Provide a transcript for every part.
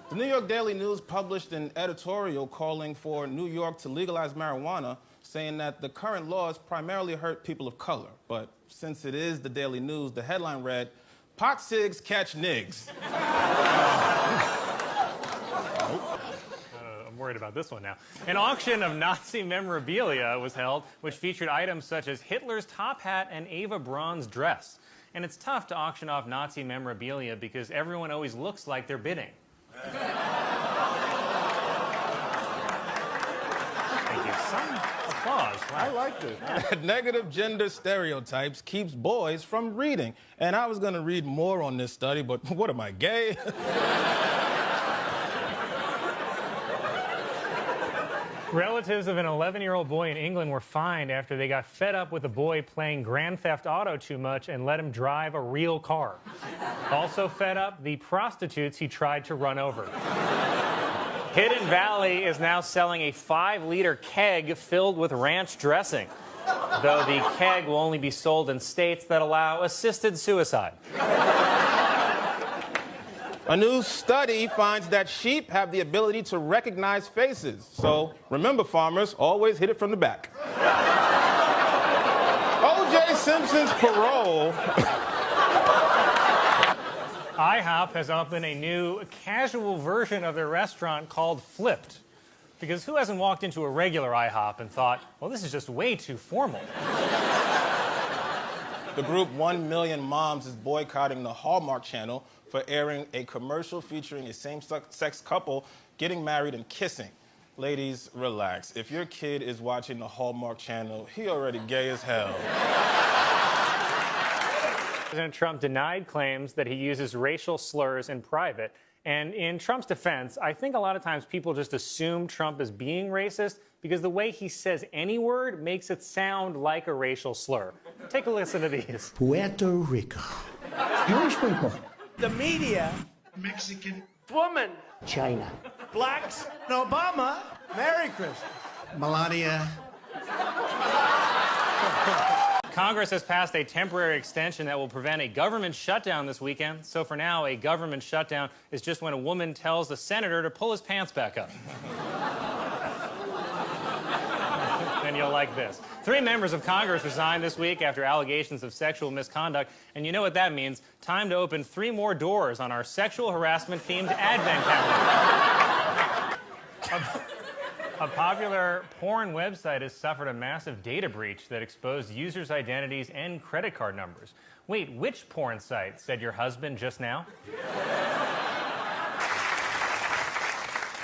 The New York Daily News published an editorial calling for New York to legalize marijuana, saying that the current laws primarily hurt people of color. But since it is the Daily News, the headline read, "Pot cigs catch nigs." I'm worried about this one now. An auction of Nazi memorabilia was held, which featured items such as Hitler's top hat and Eva Braun's dress. And it's tough to auction off Nazi memorabilia because everyone always looks like they're bidding. Thank you. Some applause. Wow. I like this. Negative gender stereotypes keeps boys from reading. And I was going to read more on this study, but what am I, gay? Relatives of an 11-year-old boy in England were fined after they got fed up with the boy playing Grand Theft Auto too much and let him drive a real car. Also fed up, the prostitutes he tried to run over. Hidden Valley is now selling a 5-liter keg filled with ranch dressing, though the keg will only be sold in states that allow assisted suicide. A new study finds that sheep have the ability to recognize faces. So remember, farmers, always hit it from the back. O.J. Simpson's parole. IHOP has opened a new casual version of their restaurant called Flipped. Because who hasn't walked into a regular IHOP and thought, well, this is just way too formal? The group 1 Million Moms is boycotting the Hallmark Channel for airing a commercial featuring a same-sex couple getting married and kissing. Ladies, relax. If your kid is watching the Hallmark Channel, he already gay as hell. President Trump denied claims that he uses racial slurs in private. And in Trump's defense, I think a lot of times people just assume Trump is being racist because the way he says any word makes it sound like a racial slur. Take a listen to these. Puerto Rico. Jewish people. The media. Mexican. Woman. China. Blacks. Obama. Merry Christmas. Melania. Congress has passed a temporary extension that will prevent a government shutdown this weekend. So for now, a government shutdown is just when a woman tells the senator to pull his pants back up. And you'll like this. 3 members of Congress resigned this week after allegations of sexual misconduct. And you know what that means. Time to open 3 more doors on our sexual harassment-themed Advent calendar. A popular porn website has suffered a massive data breach that exposed users' identities and credit card numbers. Wait, which porn site? Said your husband just now?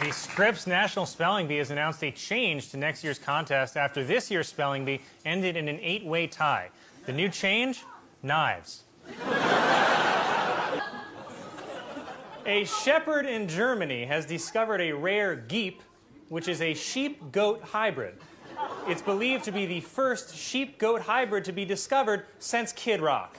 The Scripps National Spelling Bee has announced a change to next year's contest after this year's Spelling Bee ended in an 8-way tie. The new change? Knives. A shepherd in Germany has discovered a rare geep, which is a sheep-goat hybrid. It's believed to be the first sheep-goat hybrid to be discovered since Kid Rock.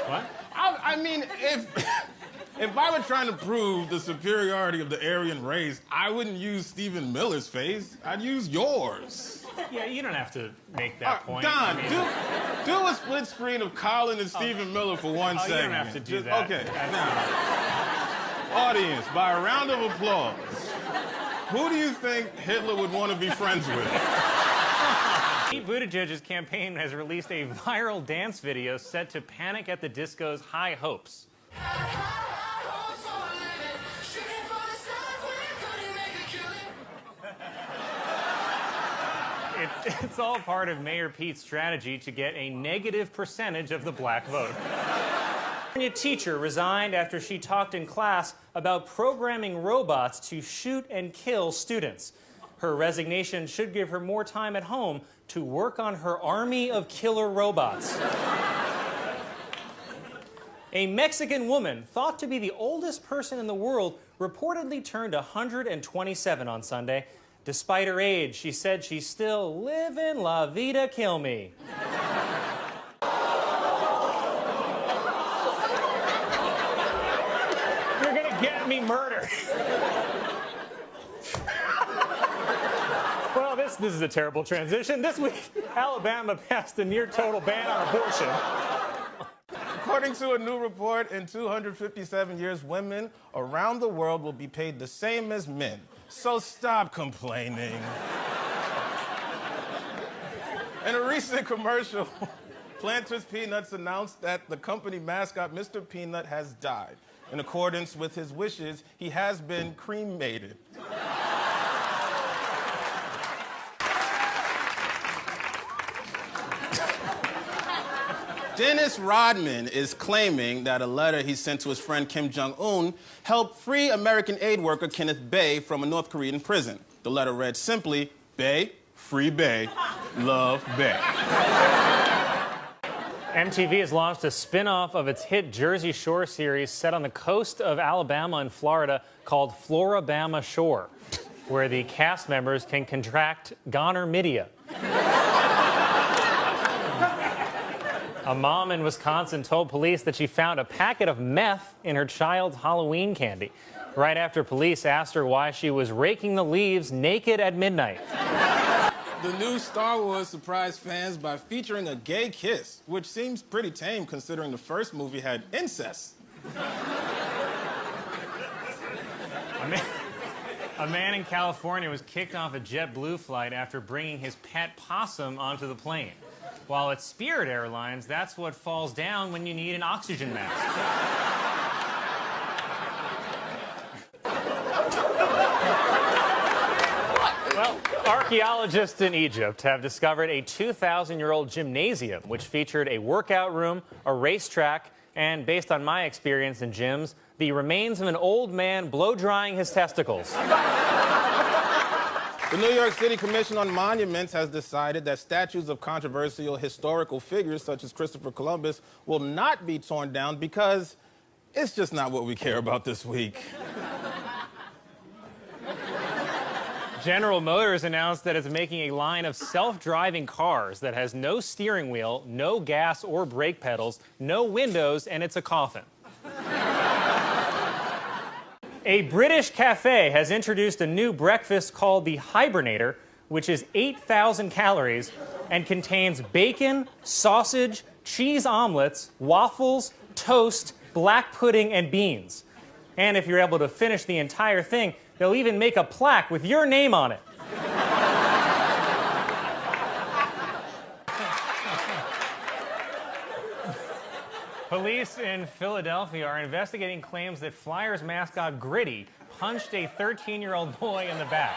What? I mean, if I were trying to prove the superiority of the Aryan race, I wouldn't use Stephen Miller's face. I'd use yours. Yeah, you don't have to make that point. Don, do a split screen of Colin and Stephen Miller for 1 second. You don't have to do that. Okay, now. Audience, by a round of applause, who do you think Hitler would want to be friends with? Pete Buttigieg's campaign has released a viral dance video set to Panic at the Disco's High Hopes. It's all part of Mayor Pete's strategy to get a negative percentage of the black vote. A teacher resigned after she talked in class about programming robots to shoot and kill students. Her resignation should give her more time at home to work on her army of killer robots. A Mexican woman, thought to be the oldest person in the world, reportedly turned 127 on Sunday. Despite her age, she said she's still living la vida kill me. You're gonna get me murdered. Well, this is a terrible transition. This week, Alabama passed a near total ban on abortion. According to a new report, in 257 years, women around the world will be paid the same as men. So stop complaining. In a recent commercial, Planters Peanuts announced that the company mascot, Mr. Peanut, has died. In accordance with his wishes, he has been cremated. Dennis Rodman is claiming that a letter he sent to his friend Kim Jong-un helped free American aid worker Kenneth Bae from a North Korean prison. The letter read simply, Bae, free Bae, love Bae. MTV has launched a spin-off of its hit Jersey Shore series set on the coast of Alabama and Florida called Florabama Shore, where the cast members can contract gonorrhea. A mom in Wisconsin told police that she found a packet of meth in her child's Halloween candy, right after police asked her why she was raking the leaves naked at midnight. The new Star Wars surprised fans by featuring a gay kiss, which seems pretty tame considering the first movie had incest. A man in California was kicked off a JetBlue flight after bringing his pet possum onto the plane. While at Spirit Airlines, that's what falls down when you need an oxygen mask. Well, archaeologists in Egypt have discovered a 2,000-year-old gymnasium, which featured a workout room, a racetrack, and, based on my experience in gyms, the remains of an old man blow-drying his testicles. The New York City Commission on Monuments has decided that statues of controversial historical figures such as Christopher Columbus will not be torn down because it's just not what we care about this week. General Motors announced that it's making a line of self-driving cars that has no steering wheel, no gas or brake pedals, no windows, and it's a coffin. A British cafe has introduced a new breakfast called the Hibernator, which is 8,000 calories and contains bacon, sausage, cheese omelets, waffles, toast, black pudding, and beans. And if you're able to finish the entire thing, they'll even make a plaque with your name on it. Police in Philadelphia are investigating claims that Flyers mascot Gritty punched a 13-year-old boy in the back.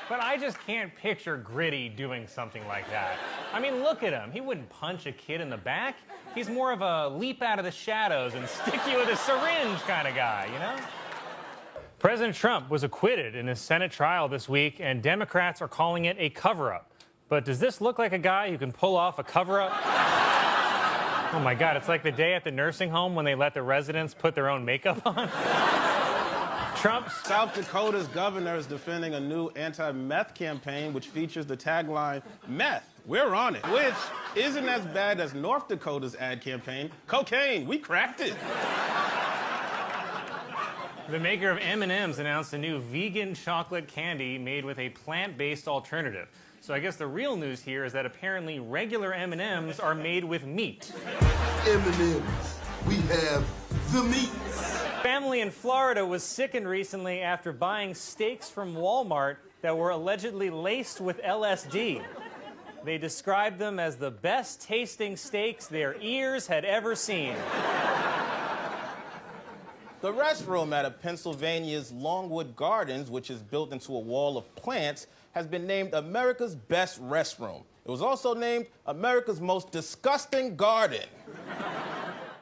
But I just can't picture Gritty doing something like that. I mean, look at him. He wouldn't punch a kid in the back. He's more of a leap out of the shadows and stick you with a syringe kind of guy, you know? President Trump was acquitted in his Senate trial this week, and Democrats are calling it a cover-up. But does this look like a guy who can pull off a cover-up? Oh my God, it's like the day at the nursing home when they let the residents put their own makeup on. South Dakota's governor is defending a new anti-meth campaign which features the tagline, "Meth, we're on it," which isn't as bad as North Dakota's ad campaign, "Cocaine, we cracked it." The maker of M&M's announced a new vegan chocolate candy made with a plant-based alternative. So I guess the real news here is that apparently regular M&M's are made with meat. M&M's, we have the meat. Family in Florida was sickened recently after buying steaks from Walmart that were allegedly laced with LSD. They described them as the best tasting steaks their ears had ever seen. The restroom at Pennsylvania's Longwood Gardens, which is built into a wall of plants, has been named America's best restroom. It was also named America's most disgusting garden.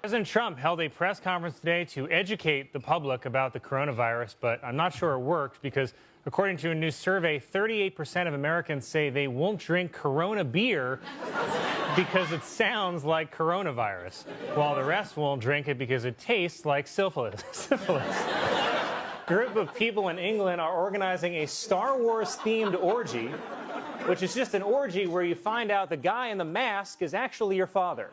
President Trump held a press conference today to educate the public about the coronavirus, but I'm not sure it worked because, according to a new survey, 38% of Americans say they won't drink Corona beer because it sounds like coronavirus, while the rest won't drink it because it tastes like syphilis. A group of people in England are organizing a Star Wars-themed orgy, which is just an orgy where you find out the guy in the mask is actually your father.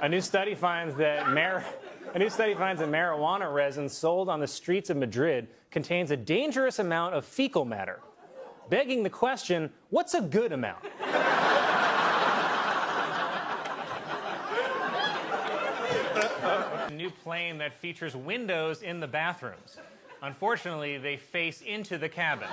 A new study finds that marijuana resin sold on the streets of Madrid contains a dangerous amount of fecal matter, begging the question, what's a good amount? A new plane that features windows in the bathrooms. Unfortunately, they face into the cabin.